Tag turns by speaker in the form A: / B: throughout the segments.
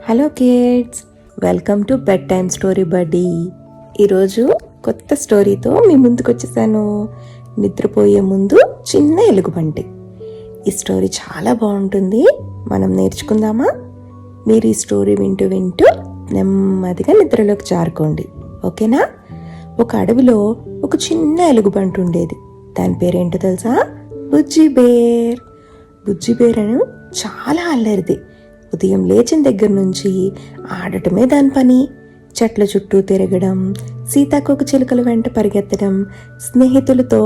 A: Hello kids, welcome to bed time story బడ్డీ. ఈరోజు కొత్త స్టోరీతో మీ ముందుకు వచ్చేసాను. నిద్రపోయే ముందు చిన్న ఎలుగుబంటి. ఈ స్టోరీ చాలా బాగుంటుంది, మనం నేర్చుకుందామా? మీరు ఈ స్టోరీ వింటూ వింటూ నెమ్మదిగా నిద్రలోకి జారుకోండి, ఓకేనా? ఒక అడవిలో ఒక చిన్న ఎలుగుబంటి ఉండేది. దాని పేరేంటో తెలుసా? బుజ్జి బేర్. బుజ్జి బేర్ అని చాలా అల్లరిది. ఉదయం లేచిన దగ్గర నుంచి ఆడటమే దాని పని. చెట్ల చుట్టూ తిరగడం, సీతాకోక చిలుకల వెంట పరిగెత్తడం, స్నేహితులతో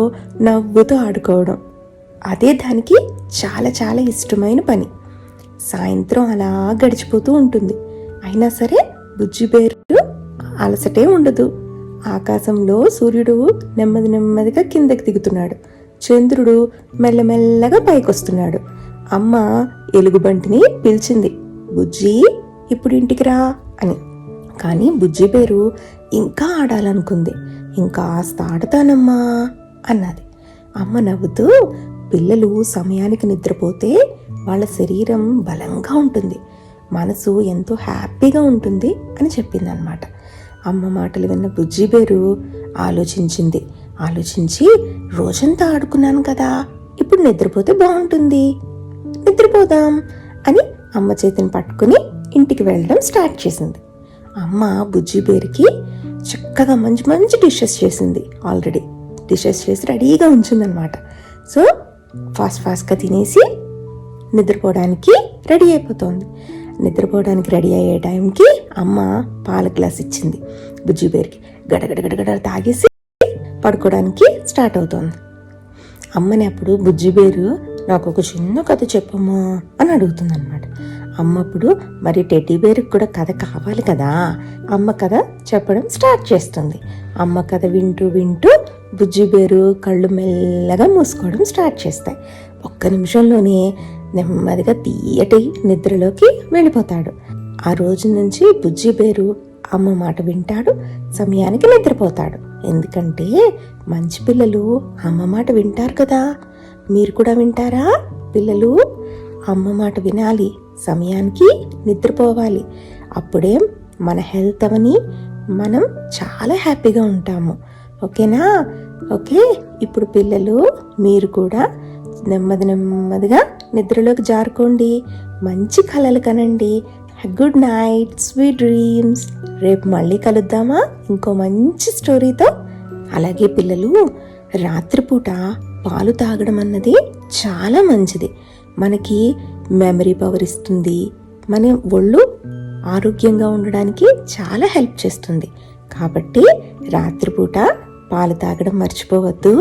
A: నవ్వుతూ ఆడుకోవడం, అదే దానికి చాలా చాలా ఇష్టమైన పని. సాయంత్రం అలా గడిచిపోతూ ఉంటుంది. అయినా సరే బుజ్జి బేరు అలసటే ఉండదు. ఆకాశంలో సూర్యుడు నెమ్మది నెమ్మదిగా కిందకి దిగుతున్నాడు. చంద్రుడు మెల్లమెల్లగా పైకొస్తున్నాడు. అమ్మ ఎలుగుబంటిని పిలిచింది, బుజ్జి ఇప్పుడు ఇంటికి రా అని. కానీ బుజ్జి బేరు ఇంకా ఆడాలనుకుంది. ఇంకాస్త ఆడతానమ్మా అన్నది. అమ్మ నవ్వుతూ, పిల్లలు సమయానికి నిద్రపోతే వాళ్ళ శరీరం బలంగా ఉంటుంది, మనసు ఎంతో హ్యాపీగా ఉంటుంది అని చెప్పిందనమాట. అమ్మ మాటలు విన్న బుజ్జి బేరు ఆలోచించి రోజంతా ఆడుకున్నాను కదా, ఇప్పుడు నిద్రపోతే బాగుంటుంది, నిద్రపోదాం అని అమ్మ చేతిని పట్టుకుని ఇంటికి వెళ్ళడం స్టార్ట్ చేసింది. అమ్మ బుజ్జి బేరుకి చక్కగా మంచి మంచి డిషెస్ చేసింది. ఆల్రెడీ డిషెస్ చేసి రెడీగా ఉంచిందనమాట. సో ఫాస్ట్గా తినేసి నిద్రపోవడానికి రెడీ అయిపోతుంది. నిద్రపోవడానికి రెడీ అయ్యే టైంకి అమ్మ పాల గ్లాస్ ఇచ్చింది బుజ్జి బేరుకి. గడగడ తాగేసి పడుకోవడానికి స్టార్ట్ అవుతుంది. అమ్మని అప్పుడు బుజ్జి బేరు, నాకు ఒక చిన్న కథ చెప్పమ్మా అని అడుగుతుంది అనమాట. అమ్మ అప్పుడు, మరి టెడ్డీ బేరుకి కూడా కథ కావాలి కదా, అమ్మ కథ చెప్పడం స్టార్ట్ చేస్తుంది. అమ్మ కథ వింటూ బుజ్జి బేరు కళ్ళు మెల్లగా మూసుకోవడం స్టార్ట్ చేస్తాయి. ఒక్క నిమిషంలోనే నెమ్మదిగా తీయటి నిద్రలోకి వెళ్ళిపోతాడు. ఆ రోజు నుంచి బుజ్జి బేరు అమ్మ మాట వింటాడు, సమయానికి నిద్రపోతాడు. ఎందుకంటే మంచి పిల్లలు అమ్మ మాట వింటారు కదా. మీరు కూడా వింటారా పిల్లలు? అమ్మ మాట వినాలి, సమయానికి నిద్రపోవాలి. అప్పుడే మన హెల్త్ అవని మనం చాలా హ్యాపీగా ఉంటాము, ఓకేనా? ఓకే, ఇప్పుడు పిల్లలు మీరు కూడా నెమ్మదిగా నిద్రలోకి జారుకోండి, మంచి కలలు కనండి. Good night, sweet dreams. రేపు మళ్ళీ కలుద్దామా ఇంకో మంచి స్టోరీతో. అలాగే పిల్లలు, రాత్రిపూట పాలు తాగడం అన్నది చాలా మంచిది. మనకి మెమరీ పవర్ ఇస్తుంది, మన ఒళ్ళు ఆరోగ్యంగా ఉండడానికి చాలా హెల్ప్ చేస్తుంది. కాబట్టి రాత్రిపూట పాలు తాగడం మర్చిపోవద్దు.